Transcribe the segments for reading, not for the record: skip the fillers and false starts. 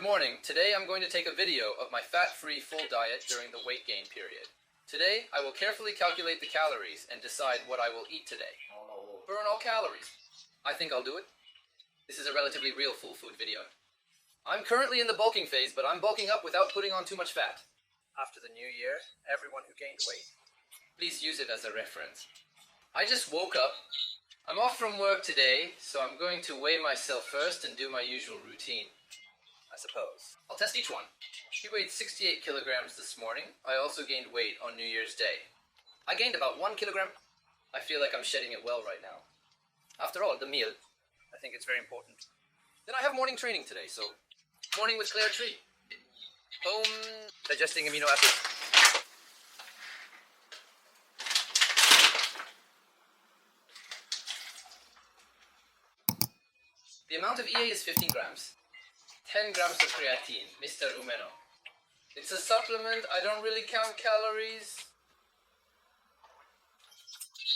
morning. Today I'm going to take a video of my fat-free full diet during the weight gain period. Today I will carefully calculate the calories and decide what I will eat today. Burn all calories. I think I'll do it. This is a relatively real full food video. I'm currently in the bulking phase, but I'm bulking up without putting on too much fat. After the new year, everyone who gained weight, please use it as a reference. I just woke up. I'm off from work today, so I'm going to weigh myself first and do my usual routine. I suppose. I'll test each one. He weighed 68 kilograms this morning. I also gained weight on New Year's Day. I gained about 1 kilogram. I feel like I'm shedding it well right now. After all, the meal, I think it's very important. Then I have morning training today, so morning with Claire Tree. Home digesting amino acids. The amount of EA is 15 grams. 10 grams of creatine, Mr. Umeno. It's a supplement, I don't really count calories.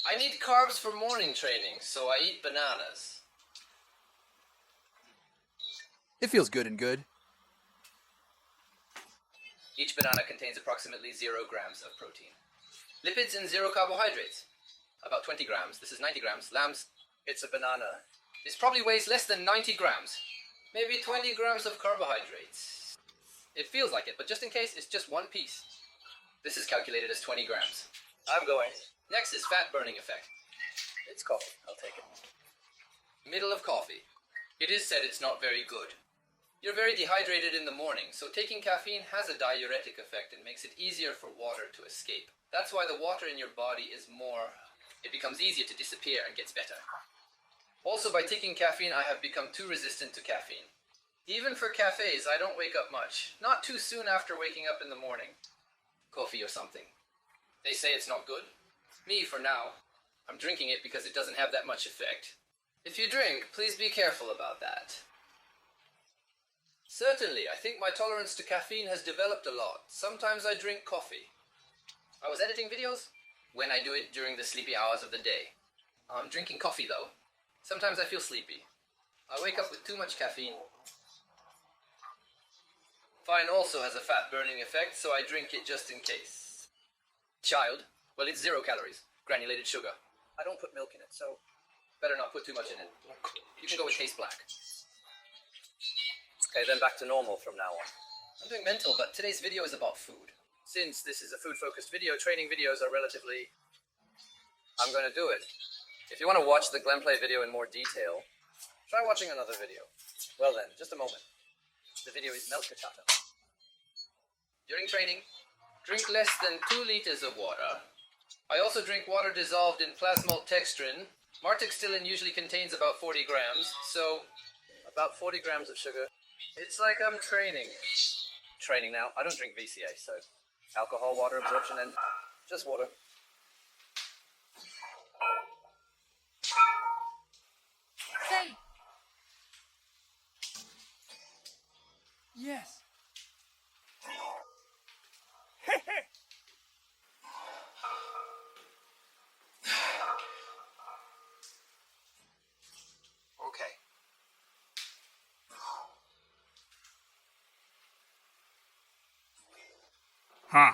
I need carbs for morning training, so I eat bananas. It feels good and good. Each banana contains approximately 0 grams of protein. Lipids and 0 carbohydrates. About 20 grams. This is 90 grams. Lambs, it's a banana. This probably weighs less than 90 grams. Maybe 20 grams of carbohydrates. It feels like it, but just in case, it's just one piece. This is calculated as 20 grams. I'm going. Next is fat burning effect. It's coffee. I'll take it. Middle of coffee. It is said it's not very good. You're very dehydrated in the morning, so taking caffeine has a diuretic effect and makes it easier for water to escape. That's why the water in your body is more... It becomes easier to disappear and gets better. Also, by taking caffeine, I have become too resistant to caffeine. Even for cafes, I don't wake up much. Not too soon after waking up in the morning. Coffee or something. They say it's not good. Me, for now. I'm drinking it because it doesn't have that much effect. If you drink, please be careful about that. Certainly, I think my tolerance to caffeine has developed a lot. Sometimes I drink coffee. I was editing videos when I do it during the sleepy hours of the day. I'm drinking coffee though. Sometimes I feel sleepy. I wake up with too much caffeine. Fine also has a fat burning effect, so I drink it just in case. Child, well, it's 0 calories. Granulated sugar. I don't put milk in it, so better not put too much in it. You can go with Taste Black. Okay, then back to normal from now on. I'm doing mental, but today's video is about food. Since this is a food-focused video, training videos are relatively... I'm going to do it. If you want to watch the Glenplay video in more detail, try watching another video. Well then, just a moment. The video is milk cachata. During training, drink less than 2 liters of water. I also drink water dissolved in plasmaltextrin. Martextilin usually contains about 40 grams, so about 40 grams of sugar. It's like I'm training. Training now. I don't drink VCA, so alcohol, water absorption, and just water. Hey! Yes. Okay. Huh.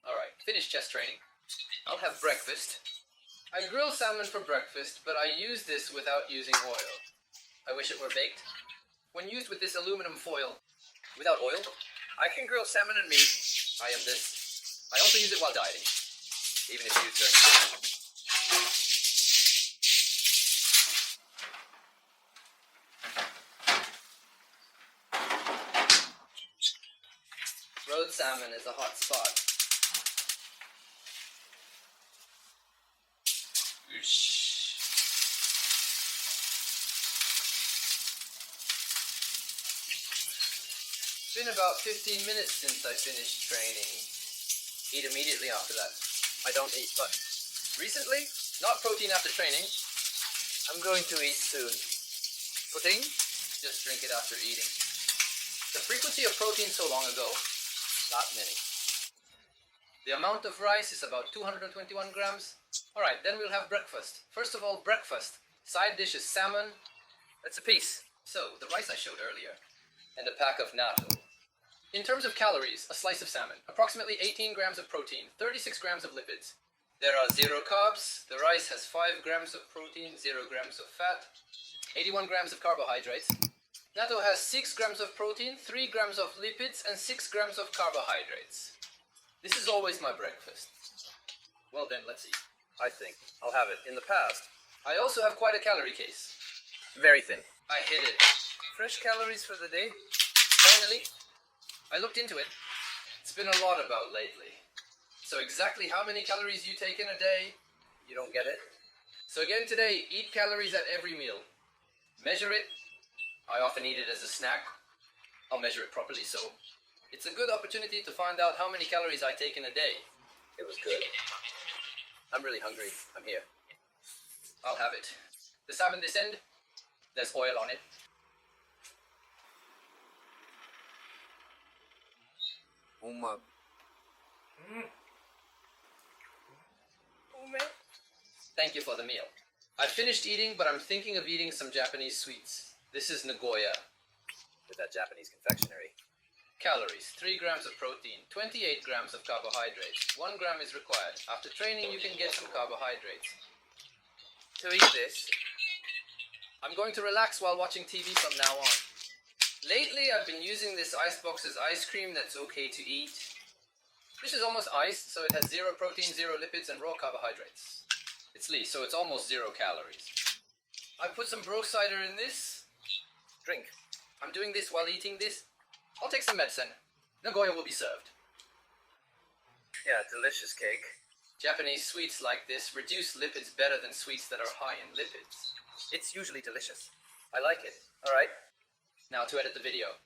Alright, finished chest training. I'll have breakfast. I grill salmon for breakfast, but I use this without using oil. I wish it were baked. When used with this aluminum foil, without oil, I can grill salmon and meat. I am this. I also use it while dieting, even if used during dinner. Road salmon is a hot spot. It's been about 15 minutes since I finished training. Eat immediately after that. I don't eat, but recently, not protein after training. I'm going to eat soon. Protein? Just drink it after eating. The frequency of protein so long ago, not many. The amount of rice is about 221 grams. Alright, then we'll have breakfast. First of all, breakfast. Side dish is salmon. That's a piece. So, the rice I showed earlier. And a pack of natto. In terms of calories, a slice of salmon. Approximately 18 grams of protein, 36 grams of lipids. There are 0 carbs. The rice has 5 grams of protein, 0 grams of fat, 81 grams of carbohydrates. Natto has 6 grams of protein, 3 grams of lipids, and 6 grams of carbohydrates. This is always my breakfast. Well then, let's eat. I think I'll have it. In the past, I also have quite a calorie case. very thin. I hid it. Fresh calories for the day? Finally, I looked into it. It's been a lot about lately. So exactly how many calories you take in a day? You don't get it? So again today, eat calories at every meal. Measure it. I often eat it as a snack. I'll measure it properly, so it's a good opportunity to find out how many calories I take in a day. It was good. I'm really hungry. I'm here. I'll have it. The salmon this end, there's oil on it. Uma. Thank you for the meal. I finished eating, but I'm thinking of eating some Japanese sweets. This is Nagoya. With that Japanese confectionery. Calories, 3 grams of protein, 28 grams of carbohydrates. 1 gram is required. After training, you can get some carbohydrates. To eat this, I'm going to relax while watching TV from now on. Lately, I've been using this icebox as ice cream that's okay to eat. This is almost ice, so it has 0 protein, 0 lipids, and raw carbohydrates. It's Lee, so it's almost 0 calories. I put some bro cider in this. drink. I'm doing this while eating this. I'll take some medicine. Nagoya will be served. Yeah, delicious cake. Japanese sweets like this reduce lipids better than sweets that are high in lipids. It's usually delicious. I like it. All right. Now to edit the video.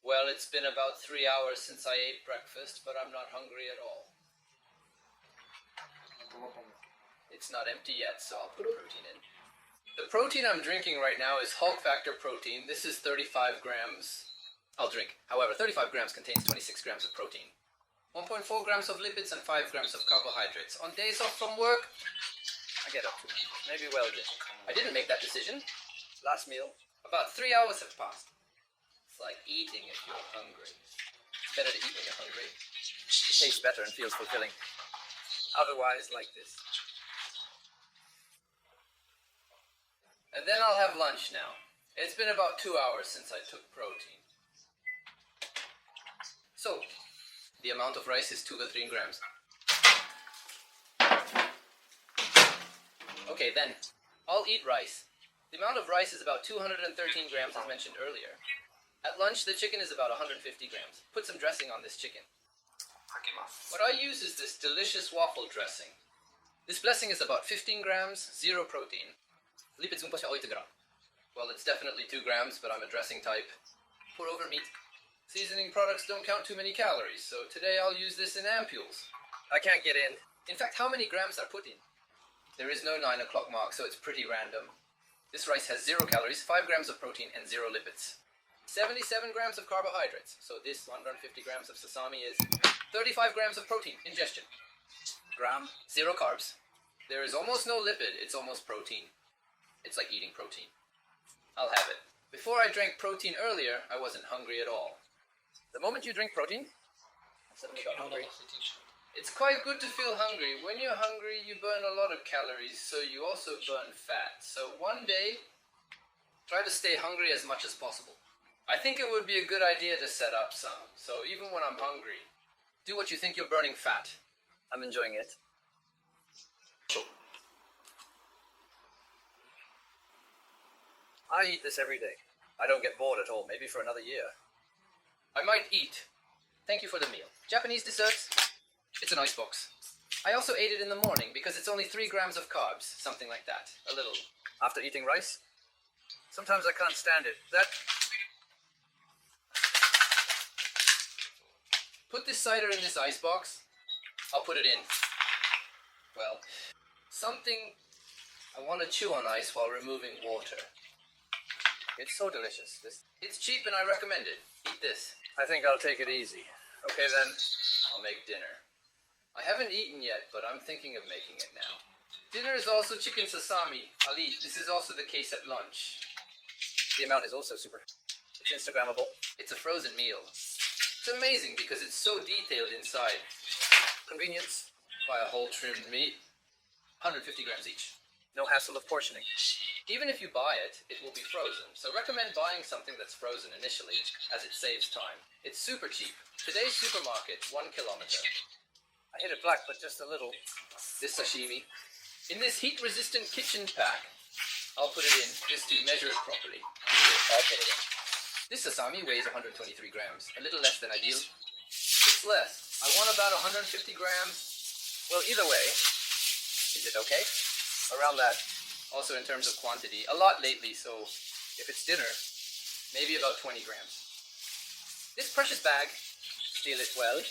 Well, it's been about 3 hours since I ate breakfast, but I'm not hungry at all. It's not empty yet, so I'll put protein in. The protein I'm drinking right now is Hulk Factor protein. This is 35 grams. I'll drink. However, 35 grams contains 26 grams of protein, 1.4 grams of lipids, and 5 grams of carbohydrates. On days off from work, I get up to it. Maybe Weldon. I didn't make that decision. Last meal. About 3 hours have passed. It's like eating if you're hungry. It's better to eat when you're hungry. It tastes better and feels fulfilling. Otherwise, like this. And then I'll have lunch now. It's been about 2 hours since I took protein. So, the amount of rice is 2 to 3 grams. Okay, then, I'll eat rice. The amount of rice is about 213 grams as mentioned earlier. At lunch, the chicken is about 150 grams. Put some dressing on this chicken. What I use is this delicious waffle dressing. This blessing is about 15 grams, 0 protein. Lipids 1,8 gram. Well, it's definitely 2 grams, but I'm a dressing type. Pour over meat. Seasoning products don't count too many calories, so today I'll use this in ampules. I can't get in. In fact, how many grams are put in? There is no 9 o'clock mark, so it's pretty random. This rice has 0 calories, 5 grams of protein, and 0 lipids. 77 grams of carbohydrates, so this 150 grams of sesame is 35 grams of protein, ingestion. Gram. 0 carbs. There is almost no lipid, it's almost protein. It's like eating protein. I'll have it. Before I drank protein earlier, I wasn't hungry at all. The moment you drink protein, I suddenly got hungry. It's quite good to feel hungry. When you're hungry, you burn a lot of calories, so you also burn fat. So one day, try to stay hungry as much as possible. I think it would be a good idea to set up some. So even when I'm hungry, do what you think you're burning fat. I'm enjoying it. I eat this every day. I don't get bored at all, maybe for another year. I might eat. Thank you for the meal. Japanese desserts? It's an icebox. I also ate it in the morning because it's only 3 grams of carbs, something like that. A little. After eating rice? Sometimes I can't stand it. Put this cider in this icebox. I'll put it in. Well, something I want to chew on ice while removing water. It's so delicious. It's cheap and I recommend it. Eat this. I think I'll take it easy. Okay then. I'll make dinner. I haven't eaten yet, but I'm thinking of making it now. Dinner is also chicken sasami. Ali, this is also the case at lunch. The amount is also super. It's Instagrammable. It's a frozen meal. It's amazing because it's so detailed inside. Convenience. Buy a whole trimmed meat, 150 grams each. No hassle of portioning. Even if you buy it, it will be frozen, so recommend buying something that's frozen initially, as it saves time. It's super cheap. Today's supermarket, 1 kilometer. I hit it black, but just a little. This sashimi. In this heat-resistant kitchen pack, I'll put it in just to measure it properly. I'll put it in. This sasami weighs 123 grams, a little less than ideal. It's less. I want about 150 grams. Well, either way, Is it okay? around that. Also in terms of quantity, a lot lately, so if it's dinner, maybe about 20 grams. This precious bag, Seal it well.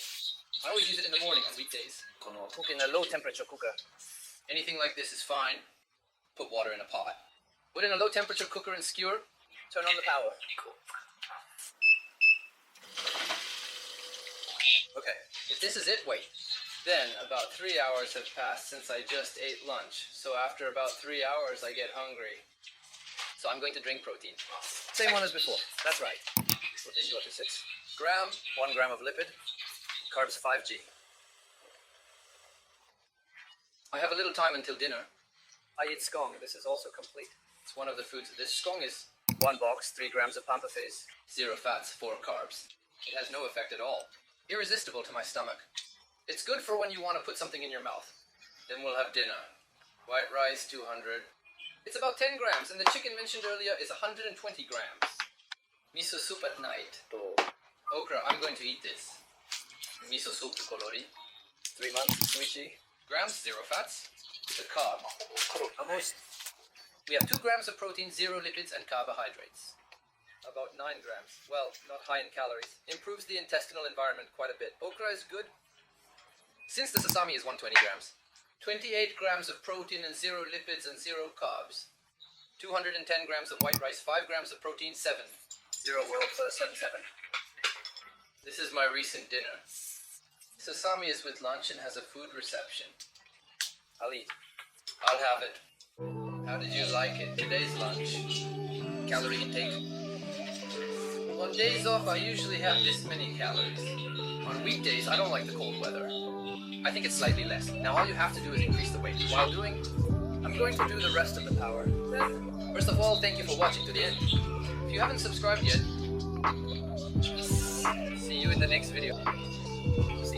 I always use it in the morning on weekdays. Cook in a low temperature cooker. Anything like this is fine. Put water in a pot. Put in a low temperature cooker and skewer. Turn on the power. Okay, if this is it, wait. Then about 3 hours have passed since I just ate lunch. So after about 3 hours, I get hungry. So I'm going to drink protein. Same one as before. That's right. What did you go to 6? Gram. 1 gram of lipid. Carbs 5G. I have a little time until dinner. I eat scone. This is also complete. It's one of the foods. This scone is 1 box, 3 grams of pampa phase. 0 fats, 4 carbs. It has no effect at all. Irresistible to my stomach. It's good for when you want to put something in your mouth. Then we'll have dinner. White rice, 200. It's about 10 grams, and the chicken mentioned earlier is 120 grams. Miso soup at night. Okra, I'm going to eat this. Miso soup kolori. 3 months, suichi. Grams, 0 fats. It's a carb. Almost. We have 2 grams of protein, 0 lipids, and carbohydrates. About 9 grams. Well, not high in calories. Improves the intestinal environment quite a bit. Okra is good. Since the sasami is 120 grams. 28 grams of protein and 0 lipids and 0 carbs. 210 grams of white rice, 5 grams of protein, 7. 0 world 77. This is my recent dinner. Sasami is with lunch and has a food reception. I'll eat. I'll have it. How did you like it? Today's lunch. Calorie intake. On days off, I usually have this many calories. On weekdays, I don't like the cold weather. I think it's slightly less. Now all you have to do is increase the weight. While doing, I'm going to do the rest of the power. First of all, thank you for watching to the end. If you haven't subscribed yet, see you in the next video. See